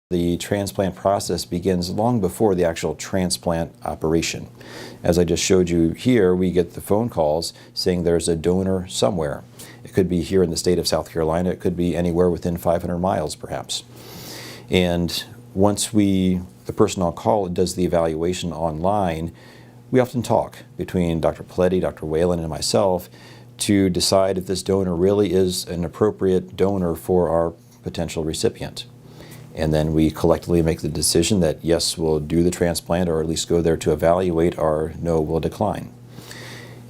The transplant process begins long before the actual transplant operation. As I just showed you here, we get the phone calls saying there's a donor somewhere. It could be here in the state of South Carolina. It could be anywhere within 500 miles, perhaps. And once the person on call does the evaluation online, we often talk between Dr. Paletti, Dr. Whalen, and myself to decide if this donor really is an appropriate donor for our potential recipient. And then we collectively make the decision that yes, we'll do the transplant, or at least go there to evaluate, or no, we'll decline.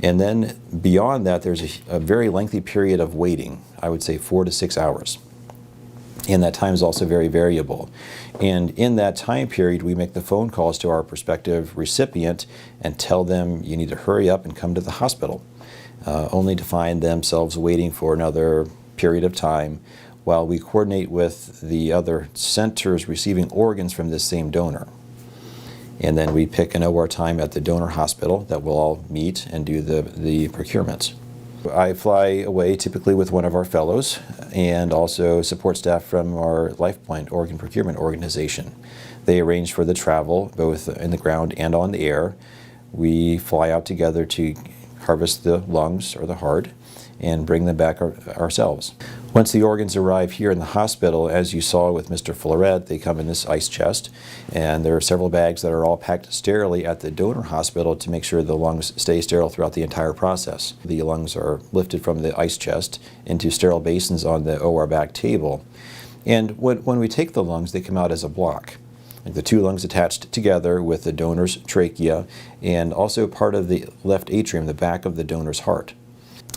And then beyond that, there's a very lengthy period of waiting, I would say 4 to 6 hours. And that time is also very variable. And in that time period, we make the phone calls to our prospective recipient and tell them you need to hurry up and come to the hospital, only to find themselves waiting for another period of time while we coordinate with the other centers receiving organs from this same donor. And then we pick an OR time at the donor hospital that we'll all meet and do the procurements. I fly away typically with one of our fellows and also support staff from our LifePoint organ procurement organization. They arrange for the travel both in the ground and on the air. We fly out together to harvest the lungs or the heart and bring them back ourselves. Once the organs arrive here in the hospital, as you saw with Mr. Floret, they come in this ice chest, and there are several bags that are all packed sterilely at the donor hospital to make sure the lungs stay sterile throughout the entire process. The lungs are lifted from the ice chest into sterile basins on the OR back table. And when we take the lungs, they come out as a block. Like the two lungs attached together with the donor's trachea and also part of the left atrium, the back of the donor's heart.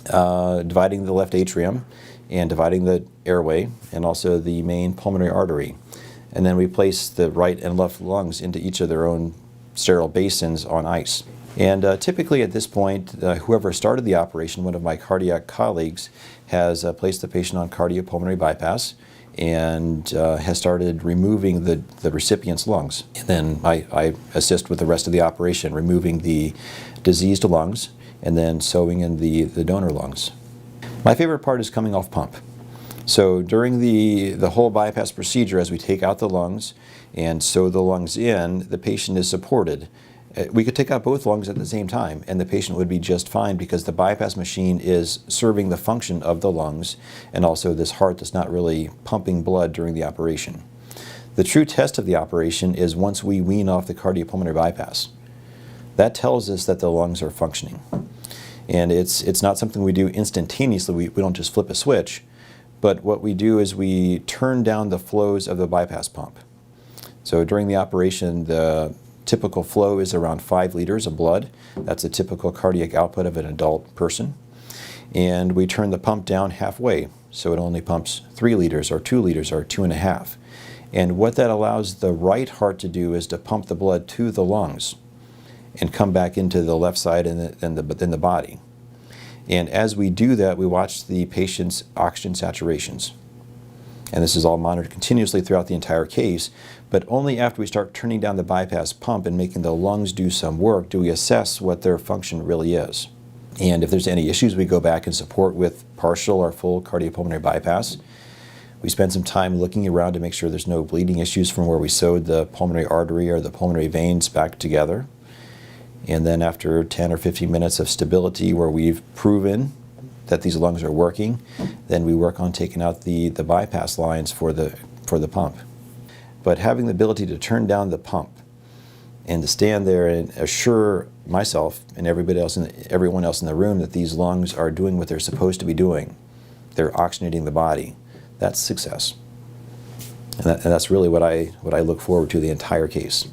Dividing the left atrium and dividing the airway and also the main pulmonary artery. And then we place the right and left lungs into each of their own sterile basins on ice. And typically at this point, whoever started the operation, one of my cardiac colleagues, has placed the patient on cardiopulmonary bypass and has started removing the recipient's lungs. And then I assist with the rest of the operation, removing the diseased lungs and then sewing in the donor lungs. My favorite part is coming off pump. So during the whole bypass procedure, as we take out the lungs and sew the lungs in, the patient is supported. We could take out both lungs at the same time and the patient would be just fine because the bypass machine is serving the function of the lungs and also this heart that's not really pumping blood during the operation. The true test of the operation is once we wean off the cardiopulmonary bypass. That tells us that the lungs are functioning. And it's not something we do instantaneously. We don't just flip a switch. But what we do is we turn down the flows of the bypass pump. So during the operation, the typical flow is around 5 liters of blood. That's a typical cardiac output of an adult person. And we turn the pump down halfway. So it only pumps 3 liters or 2 liters or 2.5. And what that allows the right heart to do is to pump the blood to the lungs and come back into the left side in the body. And as we do that, we watch the patient's oxygen saturations. And this is all monitored continuously throughout the entire case, but only after we start turning down the bypass pump and making the lungs do some work do we assess what their function really is. And if there's any issues, we go back and support with partial or full cardiopulmonary bypass. We spend some time looking around to make sure there's no bleeding issues from where we sewed the pulmonary artery or the pulmonary veins back together. And then after 10 or 15 minutes of stability where we've proven that these lungs are working, then we work on taking out the bypass lines for the pump. But having the ability to turn down the pump and to stand there and assure myself and everyone else in the room that these lungs are doing what they're supposed to be doing, they're oxygenating the body, that's success. And that's really what I look forward to the entire case.